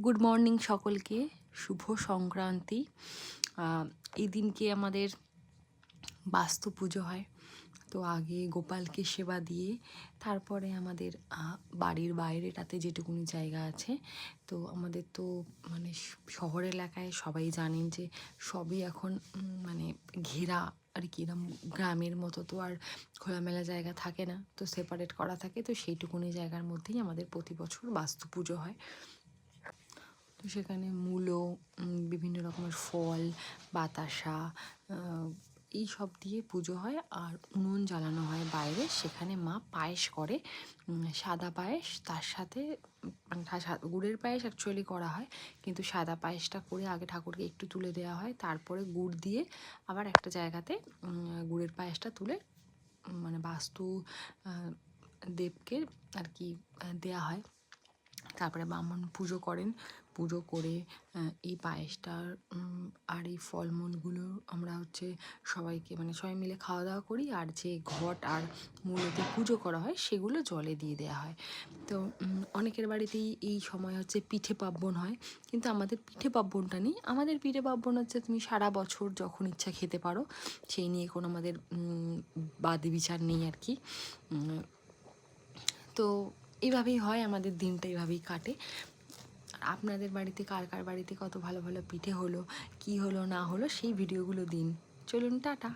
Good morning সকলকে, শুভ সংক্রান্তি। এই দিনকে আমাদের বাস্তু পুজো হয়। তো আগে গোপালকে সেবা দিয়ে তারপরে আমাদের বাড়ির বাইরেটাতে যেটুকুনি জায়গা আছে, তো আমাদের তো মানে শহর এলাকায় সবাই জানেন যে সবই এখন মানে ঘেরা আর কি, এরম গ্রামের মতো তো আর খোলামেলা জায়গা থাকে না, তো সেপারেট করা থাকে। তো সেইটুকুনি জায়গার মধ্যেই আমাদের প্রতি বছর বাস্তু পুজো হয়। তো সেখানে মূলো, বিভিন্ন রকমের ফল, বাতাসা, এই সব দিয়ে পুজো হয়। আর উনুন জ্বালানো হয় বাইরে, সেখানে মা পায়েস করে, সাদা পায়েস। তার সাথে গুড়ের পায়েস অ্যাকচুয়ালি করা হয়, কিন্তু সাদা পায়েসটা করে আগে ঠাকুরকে একটু তুলে দেওয়া হয়, তারপরে গুড় দিয়ে আবার একটা জায়গাতে গুড়ের পায়েসটা তুলে মানে বাস্তু দেবকে আর কি দেয়া হয়। তারপরে ব্রাহ্মণ পুজো করেন, পুজো করে এই পায়েসটার আর এই ফলমূলগুলো আমরা সবাইকে মানে সবাই মিলে খাওয়া দাওয়া করি। আর যে ঘট আর মূলতে পুজো করা হয় সেগুলো জলে দিয়ে দেওয়া হয়। তো অনেকের বাড়িতেই এই সময় পিঠে পার্বণ হয়, কিন্তু আমাদের পিঠে পার্বণটা নেই। আমাদের পিঠে পার্বণ তুমি সারা বছর যখন ইচ্ছা খেতে পারো, সেই নিয়ে কোনো আমাদের বাদ বিচার নেই আর কি। তো এইভাবেই হয়, আমাদের দিনটা এইভাবেই কাটে। আর আপনাদের বাড়িতে কার কার বাড়িতে কত ভালো ভালো পিঠে হলো, কি হলো না হলো, সেই ভিডিওগুলো দিন। চলুন, টাটা।